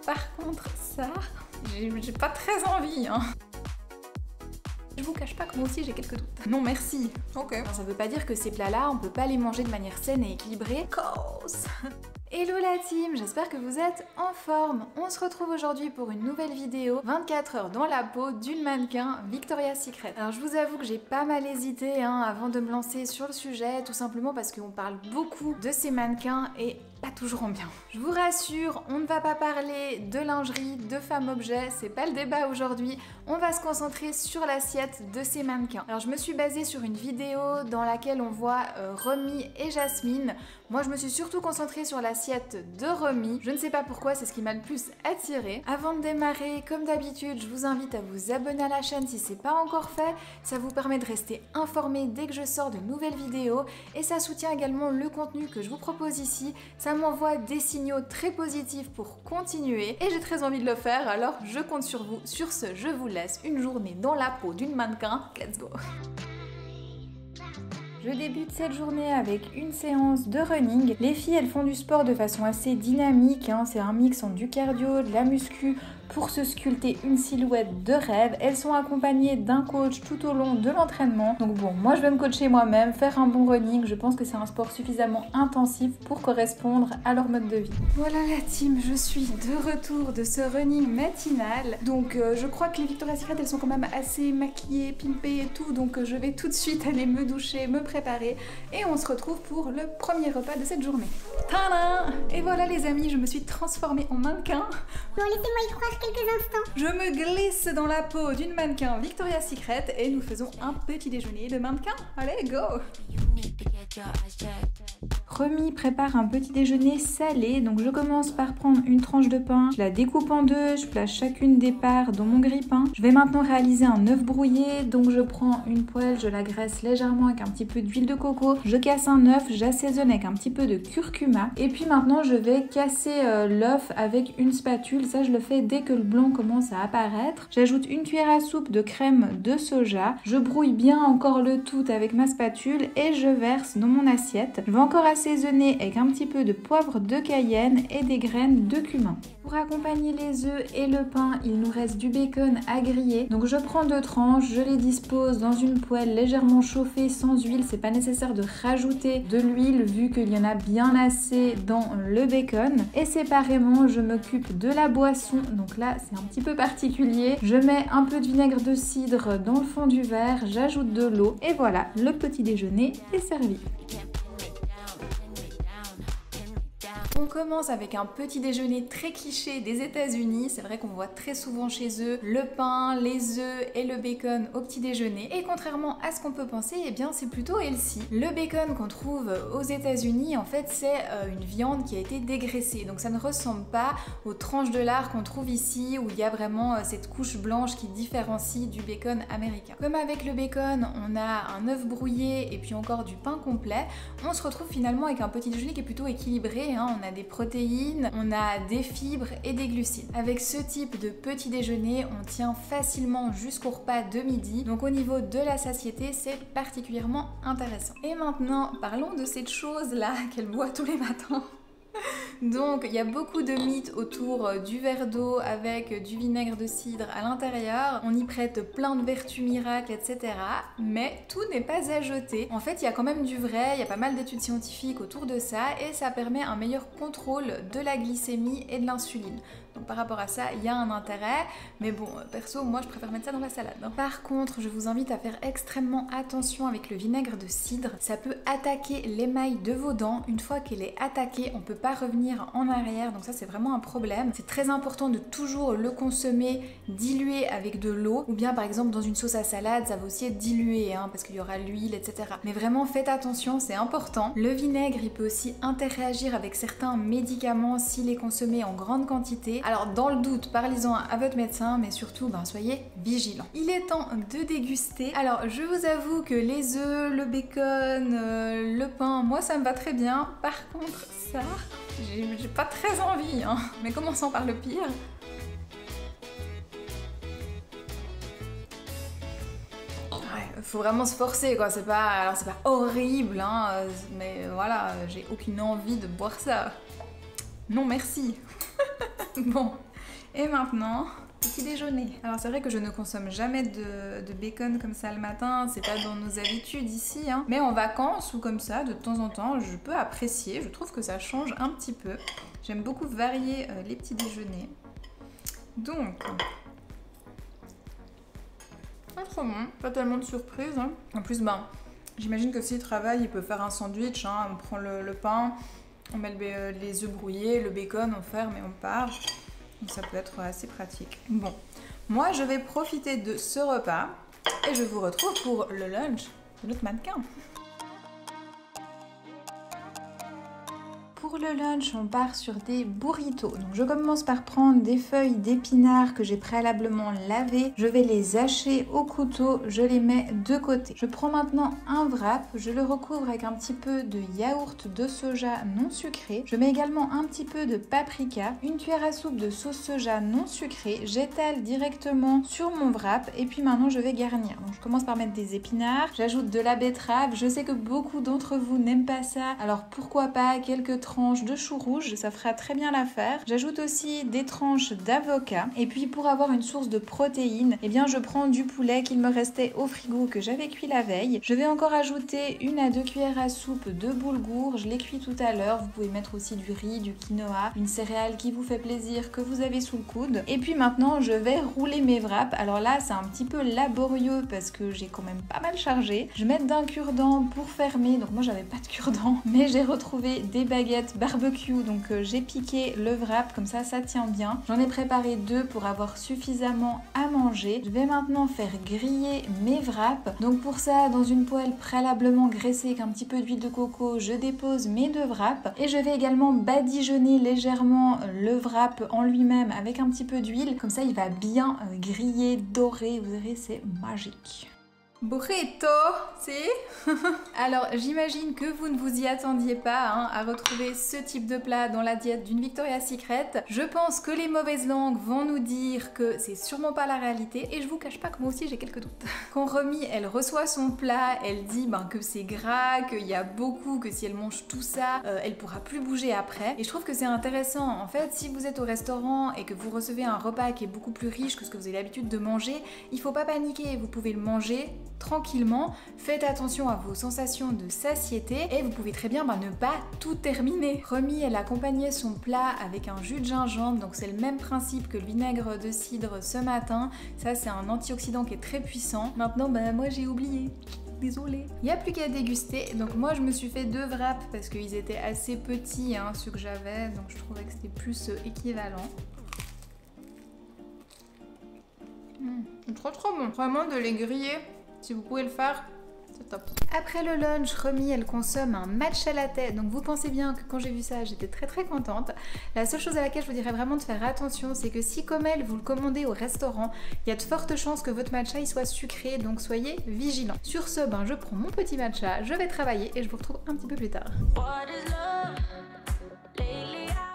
par contre ça, j'ai pas très envie, hein. Je vous cache pas que moi aussi j'ai quelques doutes. Non merci. Ok. Alors, ça veut pas dire que ces plats-là, on peut pas les manger de manière saine et équilibrée. Cause. Hello la team, j'espère que vous êtes en forme. On se retrouve aujourd'hui pour une nouvelle vidéo 24 heures dans la peau d'une mannequin Victoria's Secret. Alors je vous avoue que j'ai pas mal hésité avant de me lancer sur le sujet, tout simplement parce qu'on parle beaucoup de ces mannequins et pas toujours en bien. Je vous rassure, on ne va pas parler de lingerie, de femmes objets, c'est pas le débat aujourd'hui. On va se concentrer sur l'assiette de ces mannequins. Alors je me suis basée sur une vidéo dans laquelle on voit Romy et Jasmine. Moi je me suis surtout concentrée sur l'assiette de Romy. Je ne sais pas pourquoi, c'est ce qui m'a le plus attiré. Avant de démarrer, comme d'habitude, je vous invite à vous abonner à la chaîne si c'est pas encore fait. Ça vous permet de rester informé dès que je sors de nouvelles vidéos et ça soutient également le contenu que je vous propose ici. Ça m'envoie des signaux très positifs pour continuer et j'ai très envie de le faire, alors je compte sur vous. Sur ce, je vous laisse une journée dans la peau d'une mannequin. Let's go! Je débute cette journée avec une séance de running. Les filles, elles font du sport de façon assez dynamique, c'est un mix entre du cardio, de la muscu, pour se sculpter une silhouette de rêve. Elles sont accompagnées d'un coach tout au long de l'entraînement. Donc bon, moi je vais me coacher moi-même, faire un bon running. Je pense que c'est un sport suffisamment intensif pour correspondre à leur mode de vie. Voilà la team, je suis de retour de ce running matinal. Donc je crois que les Victoria's Secret, elles sont quand même assez maquillées, pimpées et tout. Donc je vais tout de suite aller me doucher, me préparer. Et on se retrouve pour le premier repas de cette journée. Tadam! Et voilà les amis, je me suis transformée en mannequin. Bon, laissez-moi y croire quelques instants. Je me glisse dans la peau d'une mannequin Victoria's Secret et nous faisons un petit déjeuner de mannequin. Allez, go! Romy prépare un petit déjeuner salé, donc je commence par prendre une tranche de pain, je la découpe en deux, je place chacune des parts dans mon grille-pain. Je vais maintenant réaliser un œuf brouillé, donc je prends une poêle, je la graisse légèrement avec un petit peu d'huile de coco, je casse un œuf, j'assaisonne avec un petit peu de curcuma et puis maintenant je vais casser l'œuf avec une spatule. Ça je le fais dès que le blanc commence à apparaître. J'ajoute une cuillère à soupe de crème de soja, je brouille bien encore le tout avec ma spatule et je verse dans mon assiette. Je vais encore assaisonner avec un petit peu de poivre de Cayenne et des graines de cumin. Pour accompagner les œufs et le pain, il nous reste du bacon à griller. Donc je prends deux tranches, je les dispose dans une poêle légèrement chauffée sans huile. C'est pas nécessaire de rajouter de l'huile vu qu'il y en a bien assez dans le bacon. Et séparément, je m'occupe de la boisson. Donc là, c'est un petit peu particulier. Je mets un peu de vinaigre de cidre dans le fond du verre, j'ajoute de l'eau et voilà, le petit déjeuner est servi. On commence avec un petit déjeuner très cliché des États-Unis. C'est vrai qu'on voit très souvent chez eux le pain, les œufs et le bacon au petit déjeuner. Et contrairement à ce qu'on peut penser, eh bien c'est plutôt healthy. Le bacon qu'on trouve aux États-Unis, en fait, c'est une viande qui a été dégraissée. Donc ça ne ressemble pas aux tranches de lard qu'on trouve ici, où il y a vraiment cette couche blanche qui différencie du bacon américain. Comme avec le bacon, on a un œuf brouillé et puis encore du pain complet. On se retrouve finalement avec un petit déjeuner qui est plutôt équilibré. On a des protéines, on a des fibres et des glucides. Avec ce type de petit déjeuner, on tient facilement jusqu'au repas de midi. Donc au niveau de la satiété, c'est particulièrement intéressant. Et maintenant, parlons de cette chose-là qu'elle boit tous les matins. Donc il y a beaucoup de mythes autour du verre d'eau avec du vinaigre de cidre à l'intérieur. On y prête plein de vertus miracles, etc. Mais tout n'est pas à jeter. En fait, il y a quand même du vrai, il y a pas mal d'études scientifiques autour de ça et ça permet un meilleur contrôle de la glycémie et de l'insuline. Donc par rapport à ça, il y a un intérêt, mais bon, perso, moi je préfère mettre ça dans la salade. Par contre, je vous invite à faire extrêmement attention avec le vinaigre de cidre. Ça peut attaquer l'émail de vos dents. Une fois qu'elle est attaquée, on peut pas revenir en arrière, donc ça c'est vraiment un problème. C'est très important de toujours le consommer dilué avec de l'eau, ou bien par exemple dans une sauce à salade, ça va aussi être dilué, parce qu'il y aura l'huile, etc. Mais vraiment faites attention, c'est important. Le vinaigre, il peut aussi interagir avec certains médicaments s'il est consommé en grande quantité. Alors dans le doute, parlez-en à votre médecin, mais surtout, soyez vigilants. Il est temps de déguster. Alors je vous avoue que les œufs, le bacon, le pain, moi ça me va très bien. Par contre, ça, j'ai pas très envie, mais commençons par le pire. Faut vraiment se forcer quoi, c'est pas horrible mais voilà, j'ai aucune envie de boire ça. Non merci. Bon, Et maintenant, petit déjeuner. Alors c'est vrai que je ne consomme jamais de bacon comme ça le matin, c'est pas dans nos habitudes ici, hein. Mais en vacances ou comme ça, de temps en temps, je peux apprécier, je trouve que ça change un petit peu. J'aime beaucoup varier les petits déjeuners. Donc, pas trop bon, pas tellement de surprises, hein. En plus, j'imagine que s'il travaille, il peut faire un sandwich, hein. On prend le pain, on met les œufs brouillés, le bacon, on ferme et on part. Donc ça peut être assez pratique. Bon, moi je vais profiter de ce repas et je vous retrouve pour le lunch de notre mannequin. Pour le lunch, on part sur des burritos. Donc je commence par prendre des feuilles d'épinards que j'ai préalablement lavées. Je vais les hacher au couteau, je les mets de côté. Je prends maintenant un wrap, je le recouvre avec un petit peu de yaourt de soja non sucré. Je mets également un petit peu de paprika, une cuillère à soupe de sauce soja non sucrée. J'étale directement sur mon wrap et puis maintenant je vais garnir. Donc je commence par mettre des épinards, j'ajoute de la betterave. Je sais que beaucoup d'entre vous n'aiment pas ça, alors pourquoi pas quelques tranches de chou rouge, ça fera très bien l'affaire. J'ajoute aussi des tranches d'avocat et puis pour avoir une source de protéines, eh bien je prends du poulet qu'il me restait au frigo que j'avais cuit la veille. Je vais encore ajouter 1 à 2 cuillères à soupe de boulgour, je l'ai cuit tout à l'heure. Vous pouvez mettre aussi du riz, du quinoa, une céréale qui vous fait plaisir que vous avez sous le coude. Et puis maintenant je vais rouler mes wraps. Alors là c'est un petit peu laborieux parce que j'ai quand même pas mal chargé. Je vais mettre d'un cure-dent pour fermer, donc moi j'avais pas de cure-dent mais j'ai retrouvé des baguettes barbecue, donc j'ai piqué le wrap, comme ça tient bien. J'en ai préparé 2 pour avoir suffisamment à manger. Je vais maintenant faire griller mes wraps. Donc pour ça, dans une poêle préalablement graissée avec un petit peu d'huile de coco, je dépose mes 2 wraps et je vais également badigeonner légèrement le wrap en lui-même avec un petit peu d'huile. Comme ça, il va bien griller, dorer. Vous verrez, c'est magique. Burrito, si. Alors j'imagine que vous ne vous y attendiez pas à retrouver ce type de plat dans la diète d'une Victoria's Secret. Je pense que les mauvaises langues vont nous dire que c'est sûrement pas la réalité et je vous cache pas que moi aussi j'ai quelques doutes. Quand Romy elle reçoit son plat, elle dit que c'est gras, qu'il y a beaucoup, que si elle mange tout ça, elle pourra plus bouger après. Et je trouve que c'est intéressant. En fait, si vous êtes au restaurant et que vous recevez un repas qui est beaucoup plus riche que ce que vous avez l'habitude de manger, il faut pas paniquer, vous pouvez le manger tranquillement, faites attention à vos sensations de satiété et vous pouvez très bien ne pas tout terminer. Romy elle accompagnait son plat avec un jus de gingembre, donc c'est le même principe que le vinaigre de cidre ce matin. Ça c'est un antioxydant qui est très puissant. Maintenant moi j'ai oublié. Désolée. Il n'y a plus qu'à déguster. Donc moi je me suis fait 2 wraps parce qu'ils étaient assez petits ceux que j'avais, donc je trouvais que c'était plus équivalent. Trop bon. Vraiment de les griller. Si vous pouvez le faire, c'est top. Après le lunch, Romy elle consomme un matcha latte. Donc vous pensez bien que quand j'ai vu ça, j'étais très contente. La seule chose à laquelle je vous dirais vraiment de faire attention, c'est que si comme elle, vous le commandez au restaurant, il y a de fortes chances que votre matcha il soit sucré, donc soyez vigilants. Sur ce, je prends mon petit matcha, je vais travailler et je vous retrouve un petit peu plus tard.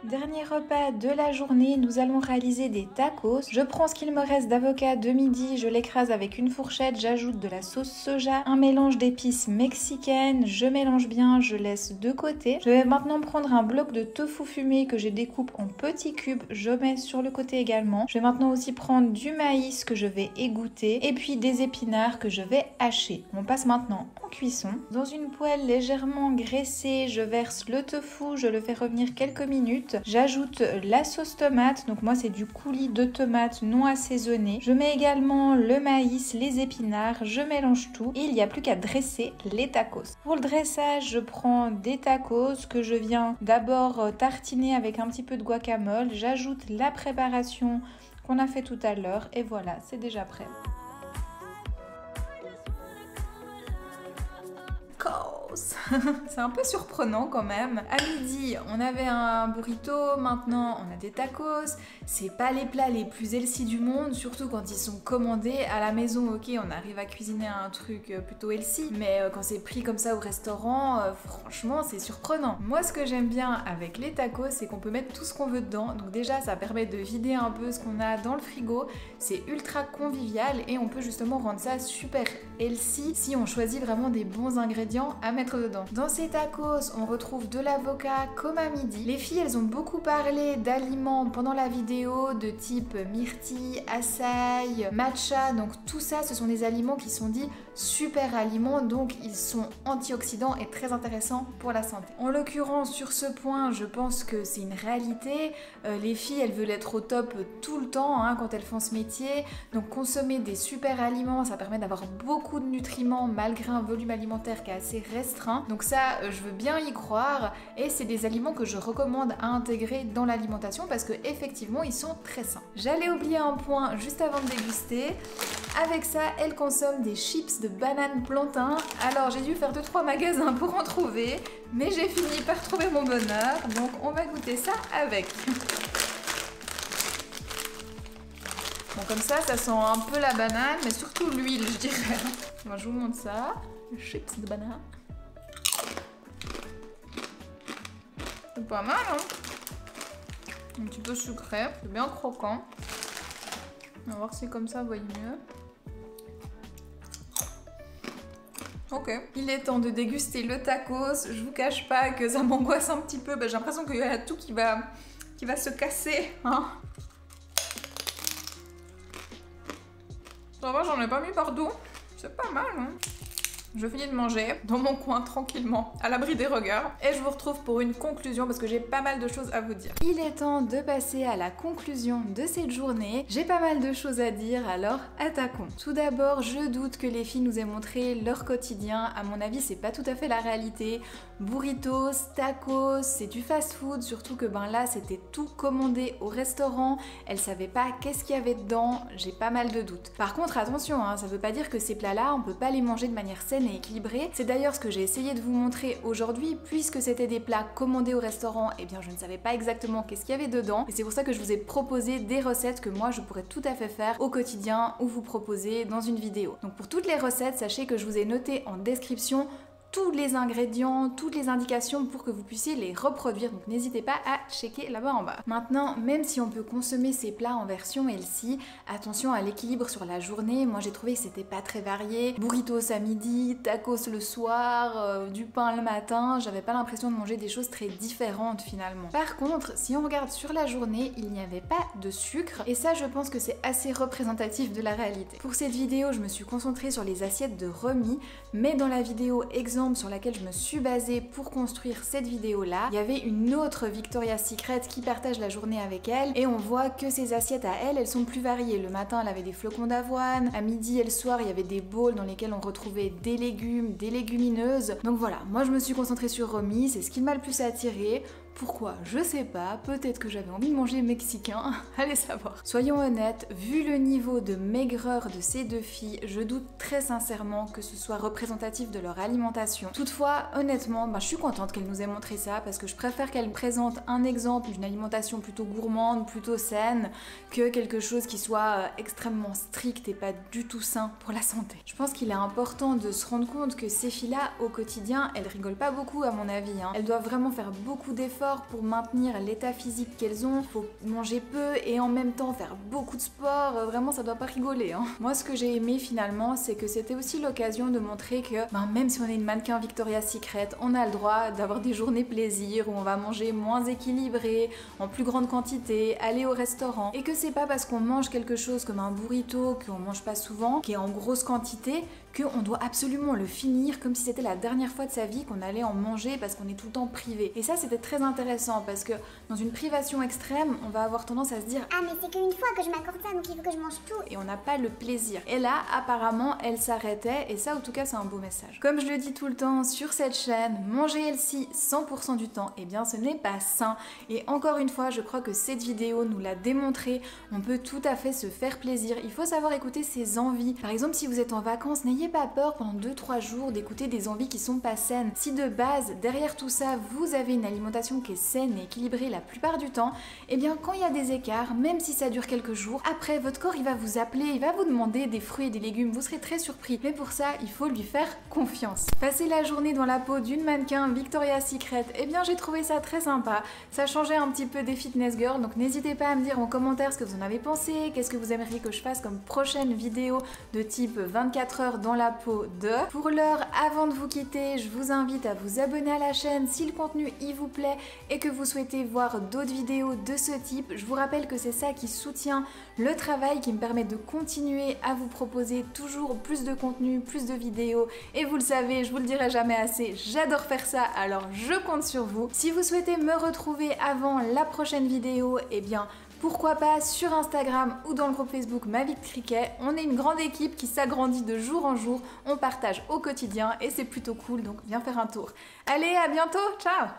Dernier repas de la journée, nous allons réaliser des tacos. Je prends ce qu'il me reste d'avocat de midi, je l'écrase avec une fourchette, j'ajoute de la sauce soja, un mélange d'épices mexicaines, je mélange bien, je laisse de côté. Je vais maintenant prendre un bloc de tofu fumé que je découpe en petits cubes, je mets sur le côté également. Je vais maintenant aussi prendre du maïs que je vais égoutter et puis des épinards que je vais hacher. On passe maintenant en cuisson. Dans une poêle légèrement graissée, je verse le tofu, je le fais revenir quelques minutes. J'ajoute la sauce tomate, donc moi c'est du coulis de tomates non assaisonné. Je mets également le maïs, les épinards, je mélange tout et il n'y a plus qu'à dresser les tacos. Pour le dressage, je prends des tacos que je viens d'abord tartiner avec un petit peu de guacamole. J'ajoute la préparation qu'on a fait tout à l'heure et voilà, c'est déjà prêt. C'est un peu surprenant quand même. À midi, on avait un burrito, maintenant on a des tacos. C'est pas les plats les plus healthy du monde, surtout quand ils sont commandés à la maison. Ok, on arrive à cuisiner un truc plutôt healthy, mais quand c'est pris comme ça au restaurant, franchement, c'est surprenant. Moi, ce que j'aime bien avec les tacos, c'est qu'on peut mettre tout ce qu'on veut dedans. Donc déjà, ça permet de vider un peu ce qu'on a dans le frigo. C'est ultra convivial et on peut justement rendre ça super healthy si on choisit vraiment des bons ingrédients à mettre mettre dedans. Dans ces tacos, on retrouve de l'avocat comme à midi. Les filles, elles ont beaucoup parlé d'aliments pendant la vidéo de type myrtille, açaï, matcha. Donc tout ça, ce sont des aliments qui sont dits super aliments, donc ils sont antioxydants et très intéressants pour la santé. En l'occurrence, sur ce point, je pense que c'est une réalité. Les filles, elles veulent être au top tout le temps hein, quand elles font ce métier. Donc consommer des super aliments, ça permet d'avoir beaucoup de nutriments malgré un volume alimentaire qui est assez restreint. Donc ça, je veux bien y croire. Et c'est des aliments que je recommande à intégrer dans l'alimentation parce que effectivement, ils sont très sains. J'allais oublier un point juste avant de déguster. Avec ça, elle consomme des chips de banane plantain. Alors j'ai dû faire 2-3 magasins pour en trouver, mais j'ai fini par trouver mon bonheur, donc on va goûter ça avec. Bon comme ça sent un peu la banane, mais surtout l'huile je dirais. Moi je vous montre ça, chips de banane. C'est pas mal hein. Un petit peu sucré, c'est bien croquant. On va voir si comme ça vous voyez mieux. Ok, il est temps de déguster le tacos. Je vous cache pas que ça m'angoisse un petit peu. J'ai l'impression qu'il y a tout qui va se casser. Hein. Ça va, j'en ai pas mis partout. C'est pas mal. Hein. Je finis de manger dans mon coin tranquillement, à l'abri des regards. Et je vous retrouve pour une conclusion parce que j'ai pas mal de choses à vous dire. Il est temps de passer à la conclusion de cette journée. J'ai pas mal de choses à dire, alors attaquons. Tout d'abord, je doute que les filles nous aient montré leur quotidien. À mon avis, c'est pas tout à fait la réalité. Burritos, tacos, c'est du fast-food, surtout que là, c'était tout commandé au restaurant. Elles savaient pas qu'est-ce qu'il y avait dedans. J'ai pas mal de doutes. Par contre, attention, hein, ça veut pas dire que ces plats-là, on peut pas les manger de manière saine et équilibré. C'est d'ailleurs ce que j'ai essayé de vous montrer aujourd'hui, puisque c'était des plats commandés au restaurant, et bien je ne savais pas exactement qu'est-ce qu'il y avait dedans, et c'est pour ça que je vous ai proposé des recettes que moi je pourrais tout à fait faire au quotidien ou vous proposer dans une vidéo. Donc pour toutes les recettes, sachez que je vous ai noté en description tous les ingrédients, toutes les indications pour que vous puissiez les reproduire, donc n'hésitez pas à checker là-bas en bas. Maintenant, même si on peut consommer ces plats en version healthy, attention à l'équilibre sur la journée. Moi j'ai trouvé que c'était pas très varié, burritos à midi, tacos le soir, du pain le matin, j'avais pas l'impression de manger des choses très différentes finalement. Par contre, si on regarde sur la journée, il n'y avait pas de sucre, et ça je pense que c'est assez représentatif de la réalité. Pour cette vidéo, je me suis concentrée sur les assiettes de remis, mais dans la vidéo exemple sur laquelle je me suis basée pour construire cette vidéo là, il y avait une autre Victoria's Secret qui partage la journée avec elle, et on voit que ces assiettes à elle, elles sont plus variées. Le matin elle avait des flocons d'avoine, à midi et le soir il y avait des bowls dans lesquels on retrouvait des légumes, des légumineuses. Donc voilà, moi je me suis concentrée sur remis, c'est ce qui m'a le plus attiré. Pourquoi? Je sais pas, peut-être que j'avais envie de manger mexicain, allez savoir. Soyons honnêtes, vu le niveau de maigreur de ces deux filles, je doute très sincèrement que ce soit représentatif de leur alimentation. Toutefois, honnêtement, je suis contente qu'elles nous aient montré ça parce que je préfère qu'elles présentent un exemple d'une alimentation plutôt gourmande, plutôt saine, que quelque chose qui soit extrêmement strict et pas du tout sain pour la santé. Je pense qu'il est important de se rendre compte que ces filles-là, au quotidien, elles rigolent pas beaucoup à mon avis. Elles doivent vraiment faire beaucoup d'efforts pour maintenir l'état physique qu'elles ont. Il faut manger peu et en même temps faire beaucoup de sport. Vraiment, ça doit pas rigoler. Moi, ce que j'ai aimé finalement, c'est que c'était aussi l'occasion de montrer que même si on est une mannequin Victoria's Secret, on a le droit d'avoir des journées plaisir où on va manger moins équilibré, en plus grande quantité, aller au restaurant. Et que c'est pas parce qu'on mange quelque chose comme un burrito, qu'on mange pas souvent, qui est en grosse quantité, qu'on doit absolument le finir comme si c'était la dernière fois de sa vie qu'on allait en manger parce qu'on est tout le temps privé. Et ça, c'était très intéressant parce que dans une privation extrême, on va avoir tendance à se dire « Ah mais c'est qu'une fois que je m'accorde ça, donc il faut que je mange tout !» et on n'a pas le plaisir. Et là, apparemment, elle s'arrêtait et ça, en tout cas, c'est un beau message. Comme je le dis tout le temps sur cette chaîne, manger healthy 100% du temps, eh bien ce n'est pas sain. Et encore une fois, je crois que cette vidéo nous l'a démontré, on peut tout à fait se faire plaisir. Il faut savoir écouter ses envies. Par exemple, si vous êtes en vacances, n'ayez pas peur pendant 2-3 jours d'écouter des envies qui sont pas saines. Si de base, derrière tout ça, vous avez une alimentation qui est saine et équilibrée la plupart du temps, et bien quand il y a des écarts, même si ça dure quelques jours, après votre corps il va vous appeler, il va vous demander des fruits et des légumes, vous serez très surpris. Mais pour ça, il faut lui faire confiance. Passer la journée dans la peau d'une mannequin Victoria's Secret, eh bien j'ai trouvé ça très sympa. Ça changeait un petit peu des fitness girls, donc n'hésitez pas à me dire en commentaire ce que vous en avez pensé, qu'est-ce que vous aimeriez que je fasse comme prochaine vidéo de type 24 heures dans la peau de. Pour l'heure, avant de vous quitter, je vous invite à vous abonner à la chaîne si le contenu il vous plaît et que vous souhaitez voir d'autres vidéos de ce type. Je vous rappelle que c'est ça qui soutient le travail, qui me permet de continuer à vous proposer toujours plus de contenu, plus de vidéos. Et vous le savez, je vous le dirai jamais assez, j'adore faire ça, alors je compte sur vous. Si vous souhaitez me retrouver avant la prochaine vidéo, eh bien pourquoi pas sur Instagram ou dans le groupe Facebook Ma Vie de Cricket. On est une grande équipe qui s'agrandit de jour en jour, on partage au quotidien et c'est plutôt cool, donc viens faire un tour. Allez, à bientôt, ciao!